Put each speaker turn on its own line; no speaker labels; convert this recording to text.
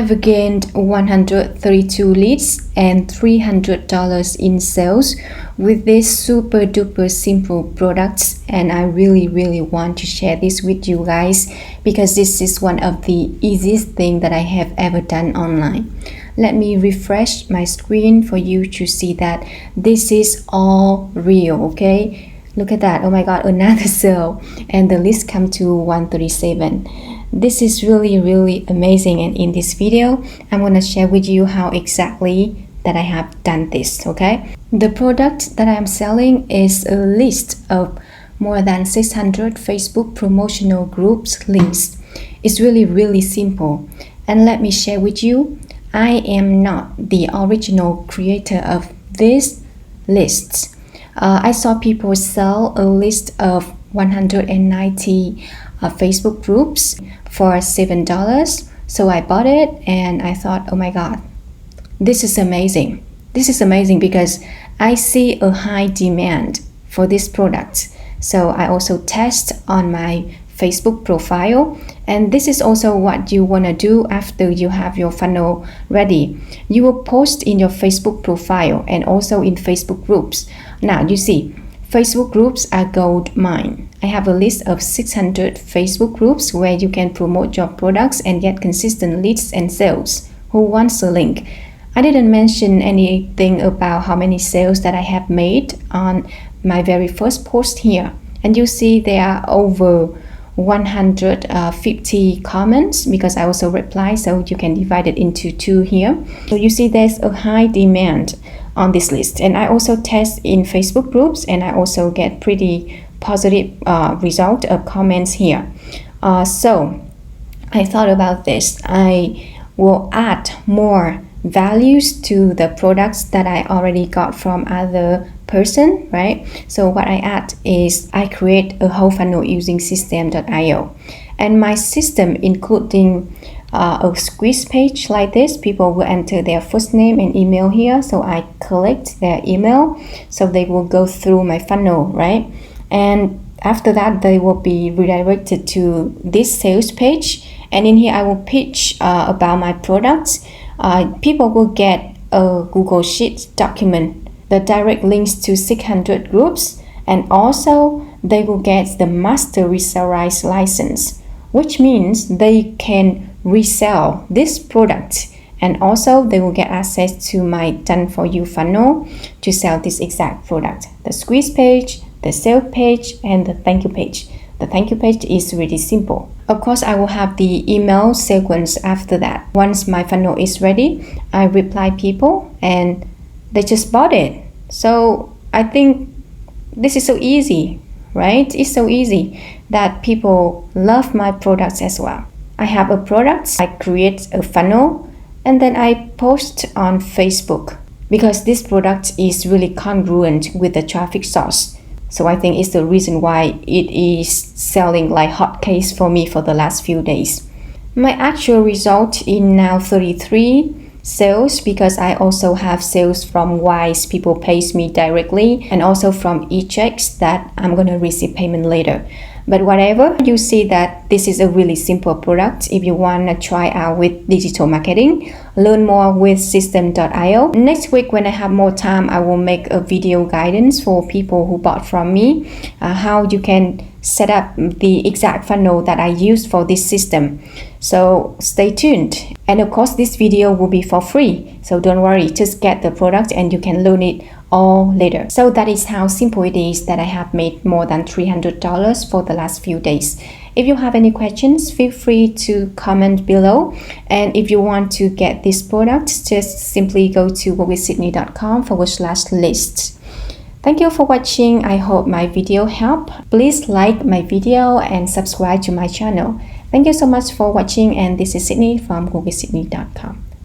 have gained 132 leads and $300 in sales with this super duper simple products, and I really want to share this with you guys because this is one of the easiest thing that I have ever done online. Let me refresh my screen for you to see that this is all real, okay? Look at that. Oh my god, another sale, and the list come to 137. This is really amazing, and in this video I'm going to share with you how exactly that I have done this, okay? The product that I am selling is a list of more than 600 Facebook promotional groups links. It's really simple, and let me share with you, I am not the original creator of these lists. I saw people sell a list of 190 Facebook groups for $7, so I bought it and I thought, oh my god, this is amazing. This is amazing because I see a high demand for this product. So I also test on my Facebook profile, and this is also what you want to do after you have your funnel ready. You will post in your Facebook profile and also in Facebook groups. Now you see, Facebook groups are gold mine. I have a list of 600 Facebook groups where you can promote your products and get consistent leads and sales. Who wants a link? I didn't mention anything about how many sales that I have made on my very first post here. And you see there are over 150 comments because I also reply, so you can divide it into two here. So you see there's a high demand on this list, and I also test in Facebook groups and I also get pretty positive result of comments here. So I thought about this. I will add more values to the products that I already got from other person, right? So what I add is I create a whole funnel using system.io, and my system including a squeeze page like this. People will enter their first name and email here, so I collect their email, so they will go through my funnel, right? And after that they will be redirected to this sales page, and in here I will pitch about my products. People will get a Google Sheets document, the direct links to 600 groups, and also they will get the master resale rights license, which means they can resell this product, and also they will get access to my done for you funnel to sell this exact product. The squeeze page, the sale page, and the thank you page. The thank you page is really simple. Of course, I will have the email sequence after that. Once my funnel is ready, I reply people and they just bought it. So I think this is so easy, right? It's so easy that people love my products as well. I have a product, I create a funnel, and then I post on Facebook because this product is really congruent with the traffic source. So I think it's the reason why it is selling like hotcakes for me for the last few days. My actual result is now 33 sales because I also have sales from Wise. People pays me directly, and also from e-checks that I'm going to receive payment later. But whatever, you see that this is a really simple product. If you want to try out with digital marketing, learn more with system.io. Next week when I have more time, I will make a video guidance for people who bought from me, how you can set up the exact funnel that I use for this system. So stay tuned. And of course, this video will be for free. So don't worry, just get the product and you can learn it all later. So that is how simple it is that I have made more than $300 for the last few days. If you have any questions, feel free to comment below. And if you want to get this product, just simply go to WorkWithSydney.com/list. Thank you for watching. I hope my video helped. Please like my video and subscribe to my channel. Thank you so much for watching, and this is Sydney from WorkWithSydney.com.